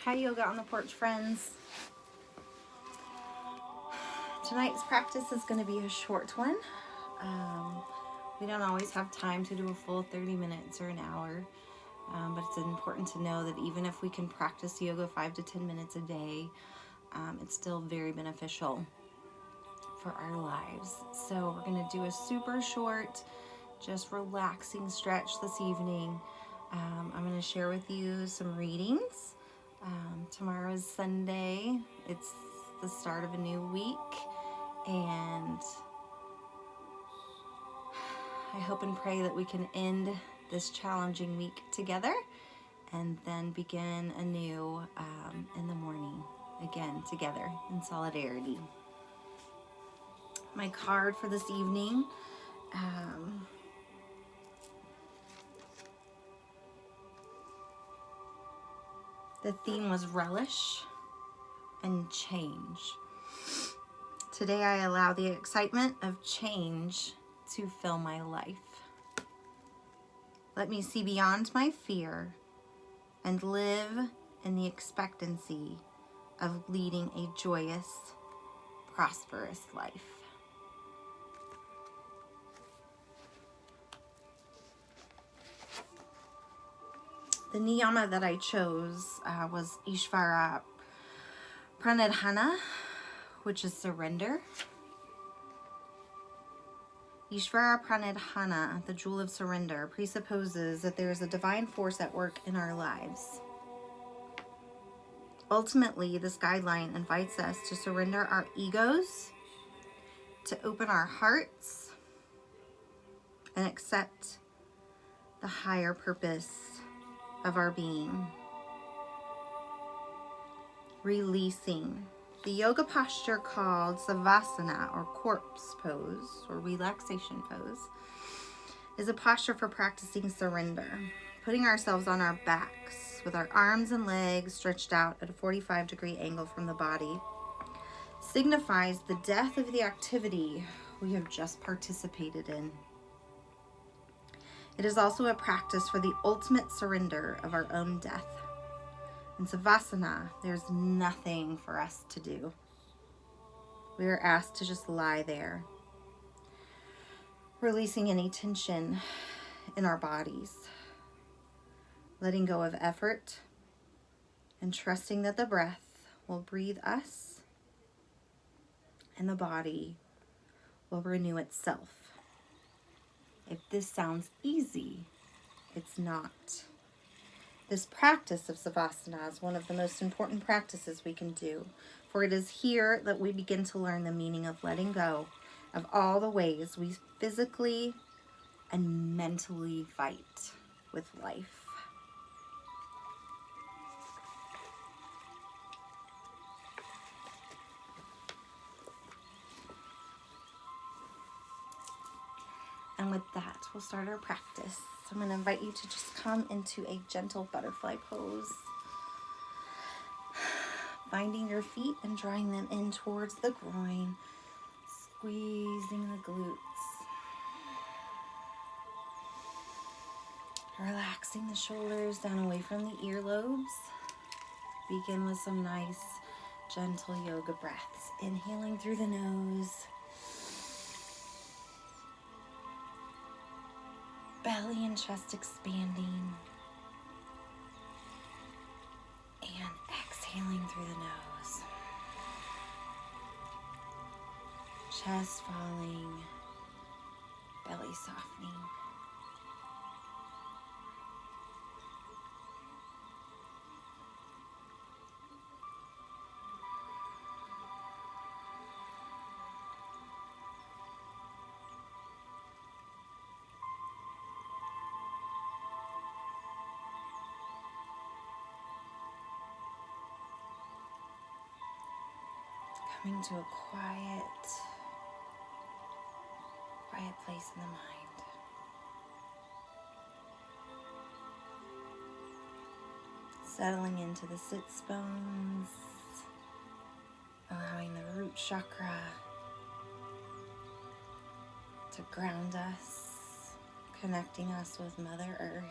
Hi, Yoga on the Porch friends. Tonight's practice is going to be a short one. We don't always have time to do a full 30 minutes or an hour, but it's important to know that even if we can practice yoga 5 to 10 minutes a day, it's still very beneficial for our lives. So we're going to do a super short, just relaxing stretch this evening. I'm going to share with you some readings. Tomorrow is Sunday. It's the start of a new week, and I hope and pray that we can end this challenging week together and then begin anew in the morning, again together in solidarity. My card for this evening, the theme was relish and change. Today I allow the excitement of change to fill my life. Let me see beyond my fear and live in the expectancy of leading a joyous, prosperous life. The niyama that I chose was Ishvara Pranidhana, which is surrender. Ishvara Pranidhana, the jewel of surrender, presupposes that there is a divine force at work in our lives. Ultimately, this guideline invites us to surrender our egos, to open our hearts, and accept the higher purpose of our being. Releasing. The yoga posture called Savasana, or corpse pose, or relaxation pose, is a posture for practicing surrender. Putting ourselves on our backs with our arms and legs stretched out at a 45-degree angle from the body signifies the death of the activity we have just participated in. It is also a practice for the ultimate surrender of our own death. In Savasana, there's nothing for us to do. We are asked to just lie there, releasing any tension in our bodies, letting go of effort, and trusting that the breath will breathe us and the body will renew itself. If this sounds easy, it's not. This practice of Savasana is one of the most important practices we can do, for it is here that we begin to learn the meaning of letting go of all the ways we physically and mentally fight with life. And with that, we'll start our practice. I'm going to invite you to just come into a gentle butterfly pose, binding your feet and drawing them in towards the groin, squeezing the glutes, relaxing the shoulders down away from the earlobes. Begin with some nice, gentle yoga breaths, inhaling through the nose, belly and chest expanding, and exhaling through the nose. Chest falling, belly softening. Coming to a quiet place in the mind. Settling into the sits bones, allowing the root chakra to ground us, connecting us with Mother Earth.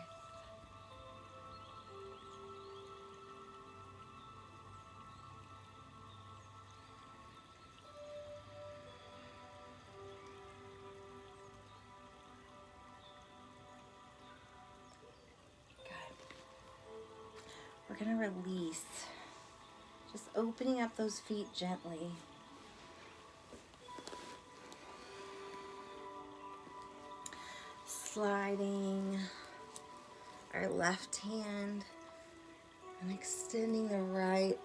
we're going to release. Just opening up those feet gently. Sliding our left hand and extending the right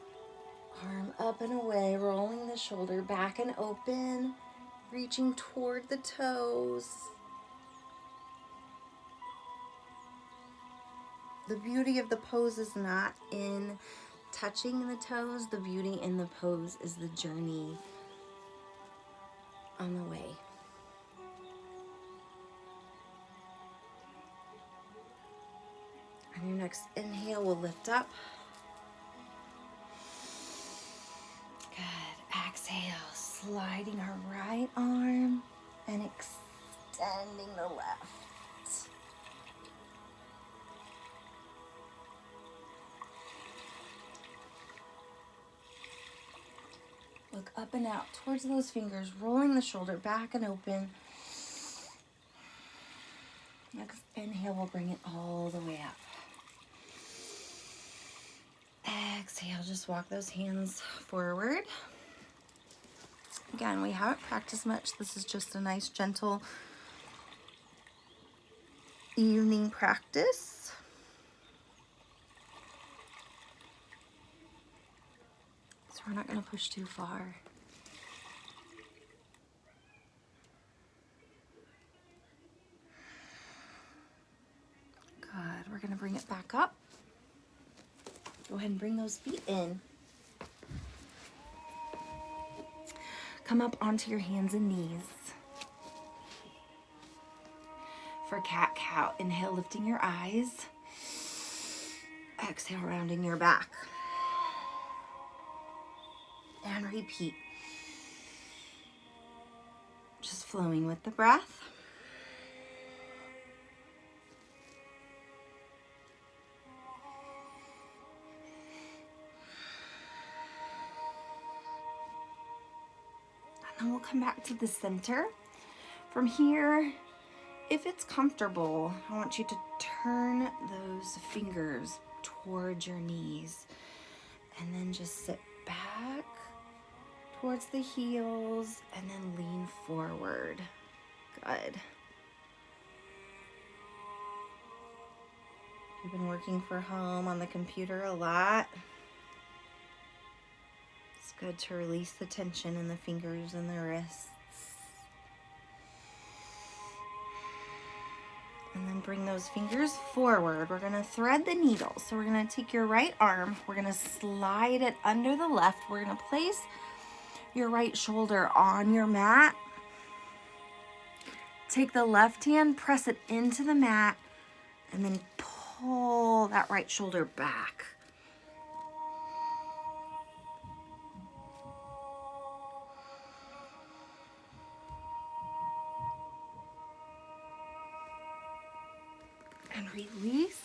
arm up and away, rolling the shoulder back and open, reaching toward the toes. The beauty of the pose is not in touching the toes. The beauty in the pose is the journey on the way. On your next inhale, we'll lift up. Good. Exhale, sliding our right arm and extending the left. Look up and out towards those fingers, rolling the shoulder back and open. Next inhale, we'll bring it all the way up. Exhale, just walk those hands forward. Again, we haven't practiced much. This is just a nice, gentle evening practice. So we're not going to push too far. Good. We're going to bring it back up. Go ahead and bring those feet in. Come up onto your hands and knees. For cat-cow, inhale, lifting your eyes. Exhale, rounding your back. And repeat. Just flowing with the breath. And then we'll come back to the center. From here, if it's comfortable, I want you to turn those fingers towards your knees and then just sit back towards the heels and then lean forward. Good. You've been working from home on the computer a lot. It's good to release the tension in the fingers and the wrists. And then bring those fingers forward. We're going to thread the needle. So we're going to take your right arm. We're going to slide it under the left. We're going to place your right shoulder on your mat. Take the left hand, press it into the mat, and then pull that right shoulder back. And release.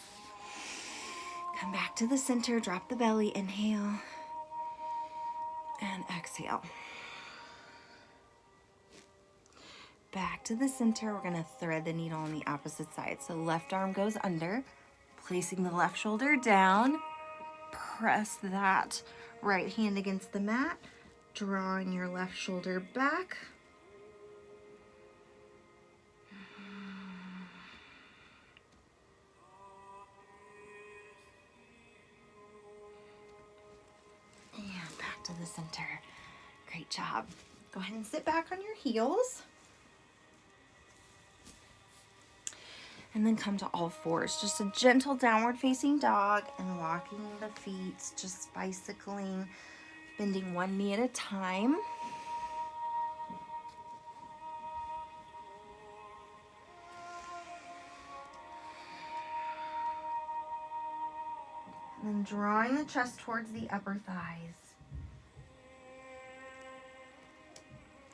Come back to the center, drop the belly, inhale, and exhale. Back to the center, we're gonna thread the needle on the opposite side. So left arm goes under, placing the left shoulder down, press that right hand against the mat, drawing your left shoulder back. And back to the center. Great job. Go ahead and sit back on your heels. And then come to all fours. Just a gentle downward facing dog and walking the feet, just bicycling, bending one knee at a time. And then drawing the chest towards the upper thighs.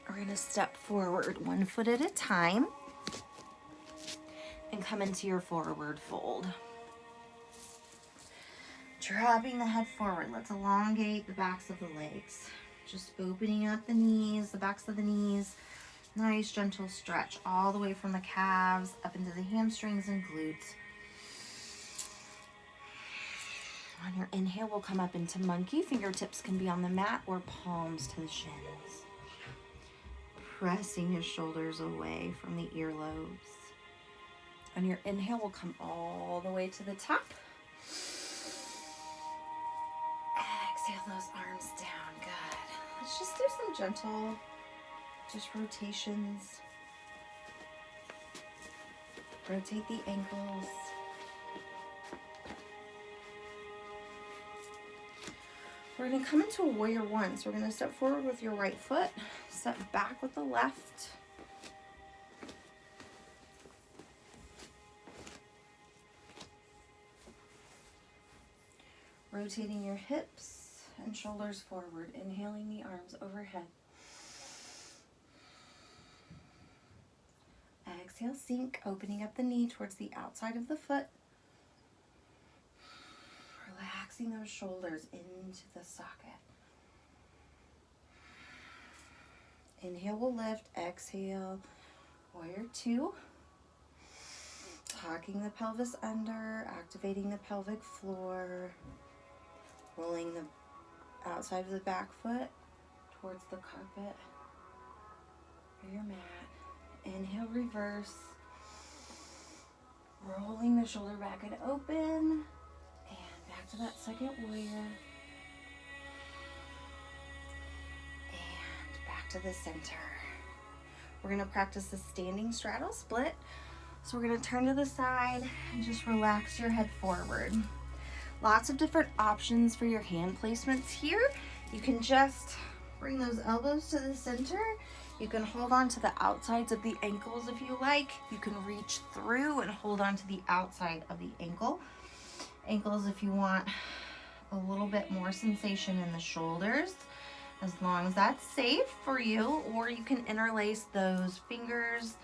We're going to step forward one foot at a time. And come into your forward fold. Dropping the head forward. Let's elongate the backs of the legs. Just opening up the knees, the backs of the knees. Nice gentle stretch all the way from the calves up into the hamstrings and glutes. On your inhale, we'll come up into monkey. Fingertips can be on the mat or palms to the shins. Pressing his shoulders away from the earlobes. On your inhale, we'll come all the way to the top. Exhale those arms down. Good. Let's just do some gentle, just rotations. Rotate the ankles. We're going to come into a warrior one. So we're going to step forward with your right foot, step back with the left. Rotating your hips and shoulders forward, inhaling the arms overhead. Exhale, sink, opening up the knee towards the outside of the foot. Relaxing those shoulders into the socket. Inhale, we'll lift. Exhale, warrior two. Tucking the pelvis under, activating the pelvic floor. Rolling the outside of the back foot towards the carpet or your mat. Inhale, reverse. Rolling the shoulder back and open. And back to that second warrior. And back to the center. We're going to practice the standing straddle split. So we're going to turn to the side and just relax your head forward. Lots of different options for your hand placements here. You can just bring those elbows to the center. You can hold on to the outsides of the ankles if you like. You can reach through and hold on to the outside of the ankles if you want a little bit more sensation in the shoulders, as long as that's safe for you. Or you can interlace those fingers.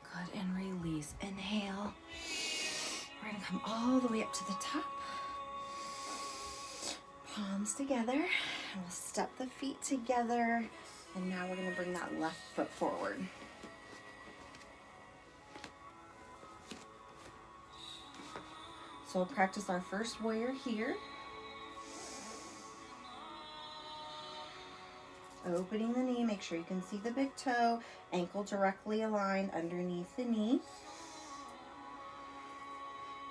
Good, and release. Inhale. We're gonna come all the way up to the top. Palms together. And we'll step the feet together. And now we're gonna bring that left foot forward. So we'll practice our first warrior here. Opening the knee, make sure you can see the big toe, ankle directly aligned underneath the knee.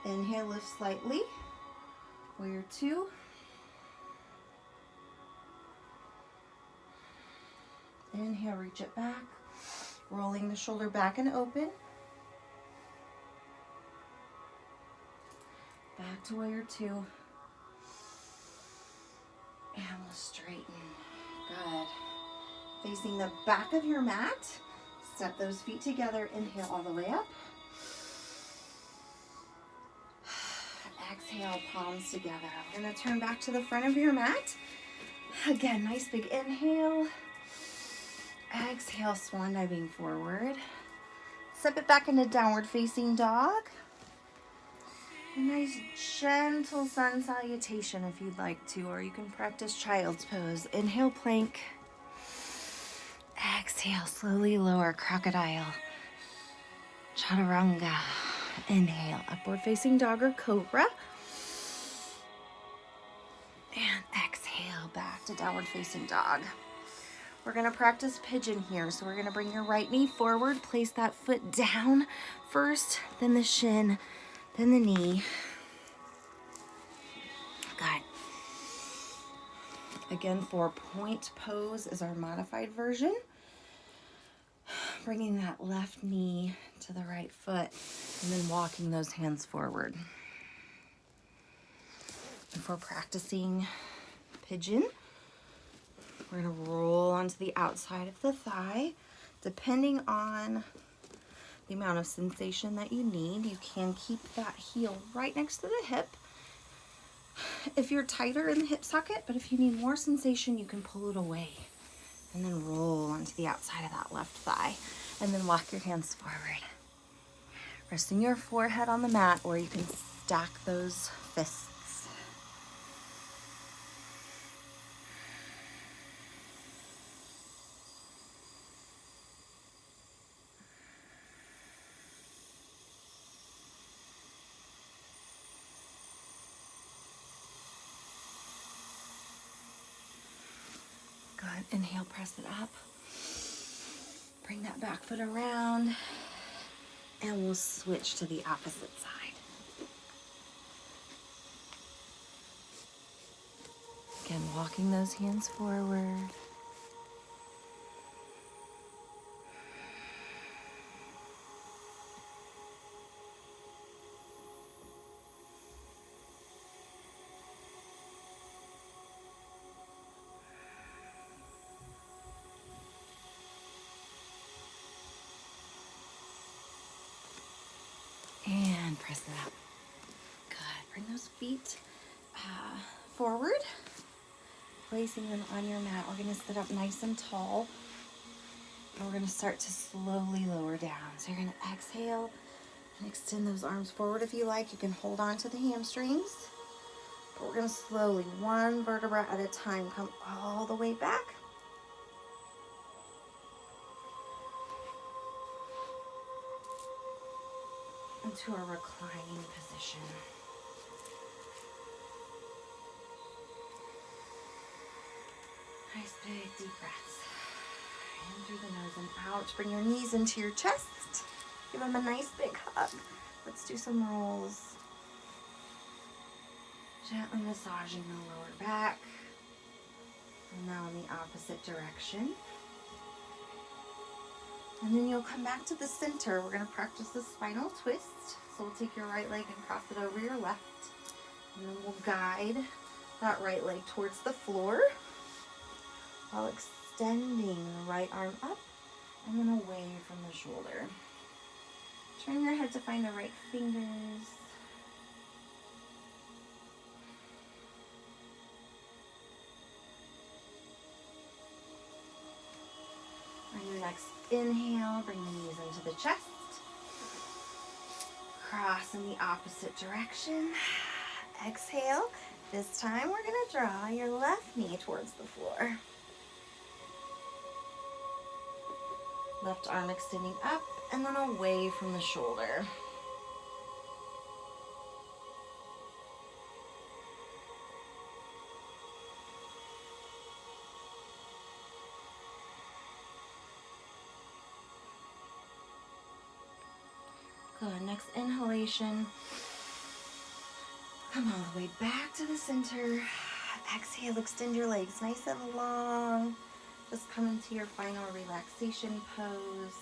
Inhale, lift slightly. Warrior two. Inhale, reach it back. Rolling the shoulder back and open. Back to warrior two. And we'll straighten. Good. Facing the back of your mat. Step those feet together. Inhale all the way up. Exhale, palms together. We're going to turn back to the front of your mat. Again, nice big inhale. Exhale, swan diving forward. Step it back into downward facing dog. A nice gentle sun salutation if you'd like to, or you can practice child's pose. Inhale, plank. Exhale, slowly lower, crocodile. Chaturanga. Inhale, upward facing dog or cobra. And exhale, back to downward facing dog. We're gonna practice pigeon here. So we're gonna bring your right knee forward, place that foot down first, then the shin, then the knee. Good. Again, 4-point pose is our modified version. Bringing that left knee to the right foot and then walking those hands forward. If we're practicing pigeon, we're gonna roll onto the outside of the thigh. Depending on the amount of sensation that you need, you can keep that heel right next to the hip if you're tighter in the hip socket, but if you need more sensation, you can pull it away and then roll onto the outside of that left thigh and then walk your hands forward. Resting your forehead on the mat, or you can stack those fists. Inhale, press it up. Bring that back foot around, and we'll switch to the opposite side. Again, walking those hands forward. And press it up. Good. Bring those feet forward. Placing them on your mat. We're going to sit up nice and tall. And we're going to start to slowly lower down. So you're going to exhale and extend those arms forward if you like. You can hold on to the hamstrings. But we're going to slowly, one vertebra at a time, come all the way back. Into a reclining position. Nice big deep breaths. In through the nose and out. Bring your knees into your chest. Give them a nice big hug. Let's do some rolls. Gently massaging the lower back. And now in the opposite direction. And then you'll come back to the center. We're going to practice the spinal twist. So we'll take your right leg and cross it over your left. And then we'll guide that right leg towards the floor while extending the right arm up and then away from the shoulder. Turn your head to find the right fingers. On your next inhale, bring the knees into the chest. Cross in the opposite direction. Exhale. This time we're going to draw your left knee towards the floor. Left arm extending up and then away from the shoulder. Good. Next inhalation. Come all the way back to the center. Exhale, extend your legs nice and long. Just come into your final relaxation pose,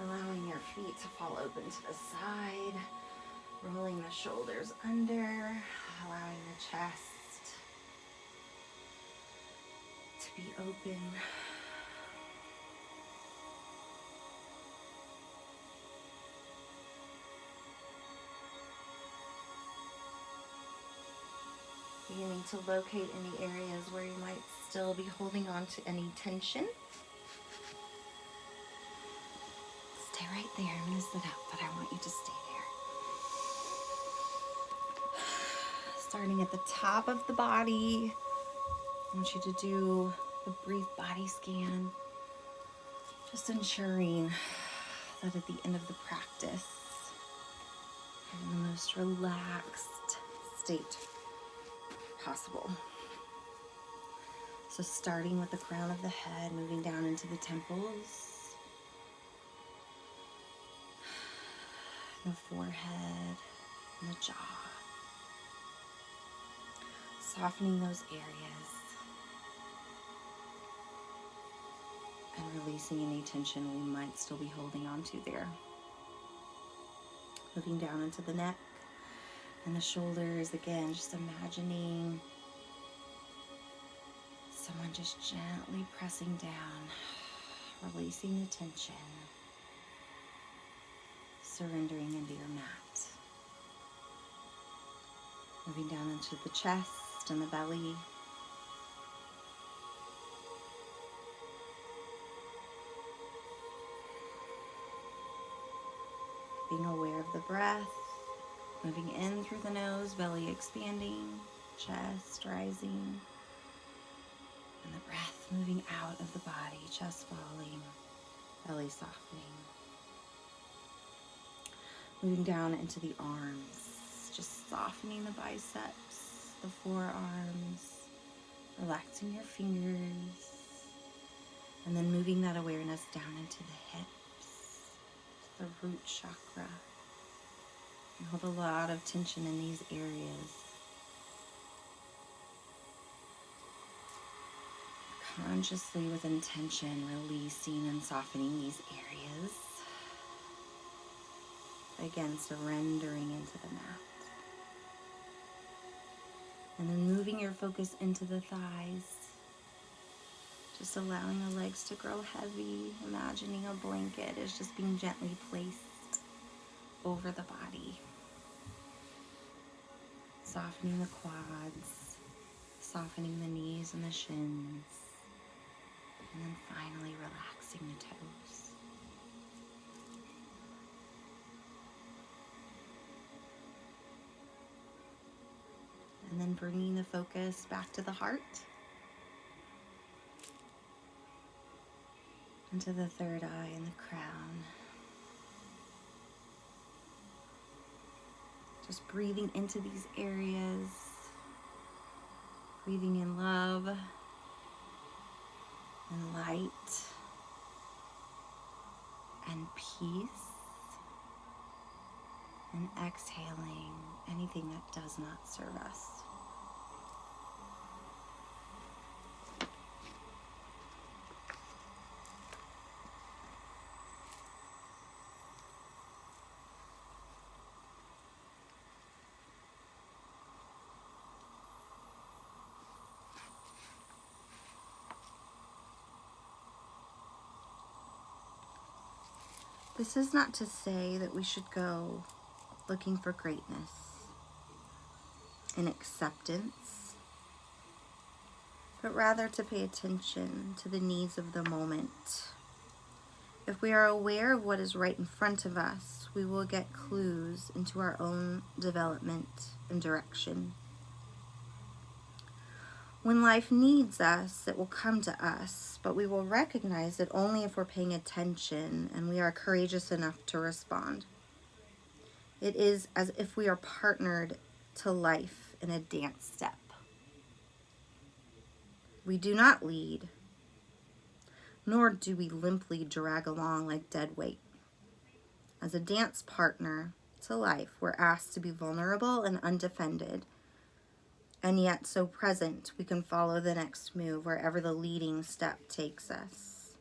allowing your feet to fall open to the side, rolling the shoulders under, allowing the chest to be open. Beginning to locate any areas where you might still be holding on to any tension. Stay right there. I'm going to sit up, but I want you to stay there. Starting at the top of the body, I want you to do a brief body scan. Just ensuring that at the end of the practice, you're in the most relaxed state possible. So starting with the crown of the head, moving down into the temples, the forehead, and the jaw. Softening those areas and releasing any tension we might still be holding on to there. Moving down into the neck and the shoulders, again, just imagining someone just gently pressing down, releasing the tension, surrendering into your mat. Moving down into the chest and the belly. Being aware of the breath. Moving in through the nose, belly expanding, chest rising, and the breath moving out of the body, chest falling, belly softening. Moving down into the arms, just softening the biceps, the forearms, relaxing your fingers, And then moving that awareness down into the hips, the root chakra. You hold a lot of tension in these areas. Consciously, with intention, releasing and softening these areas. Again, surrendering into the mat. And then moving your focus into the thighs. Just allowing the legs to grow heavy. Imagining a blanket is just being gently placed over the body. Softening the quads. Softening the knees and the shins. And then finally relaxing the toes. And then bringing the focus back to the heart. Into the third eye and the crown. Just breathing into these areas. Breathing in love and light and peace. And exhaling anything that does not serve us. This is not to say that we should go looking for greatness and acceptance, but rather to pay attention to the needs of the moment. If we are aware of what is right in front of us, we will get clues into our own development and direction. When life needs us, it will come to us, but we will recognize it only if we're paying attention and we are courageous enough to respond. It is as if we are partnered to life in a dance step. We do not lead, nor do we limply drag along like dead weight. As a dance partner to life, we're asked to be vulnerable and undefended, and yet so present we can follow the next move wherever the leading step takes us,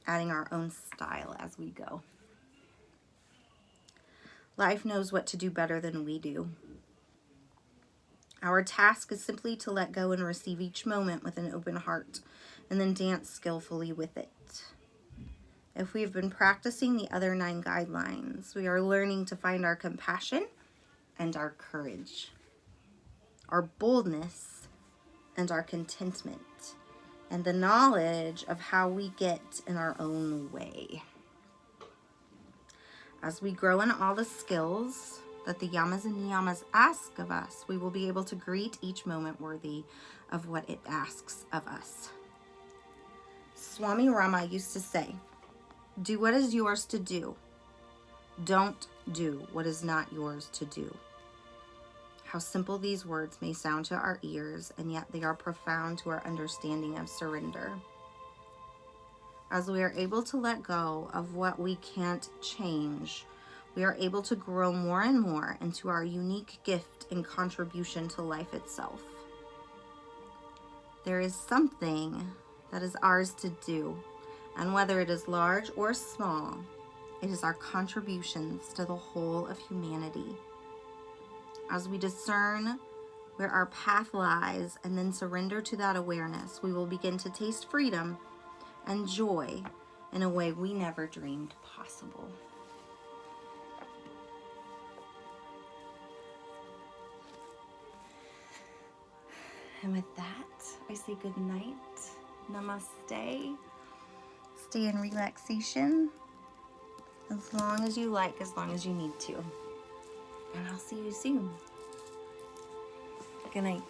adding our own style as we go. Life knows what to do better than we do. Our task is simply to let go and receive each moment with an open heart, and then dance skillfully with it. If we've been practicing the other 9 guidelines, we are learning to find our compassion and our courage, our boldness and our contentment, and the knowledge of how we get in our own way. As we grow in all the skills that the yamas and niyamas ask of us, we will be able to greet each moment worthy of what it asks of us. Swami Rama used to say, "Do what is yours to do. Don't do what is not yours to do." How simple these words may sound to our ears, and yet they are profound to our understanding of surrender. As we are able to let go of what we can't change, we are able to grow more and more into our unique gift and contribution to life itself. There is something that is ours to do, and whether it is large or small, it is our contributions to the whole of humanity. As we discern where our path lies and then surrender to that awareness, we will begin to taste freedom and joy in a way we never dreamed possible. And with that, I say good night. Namaste. Stay in relaxation as long as you like, as long as you need to. And I'll see you soon. Good night.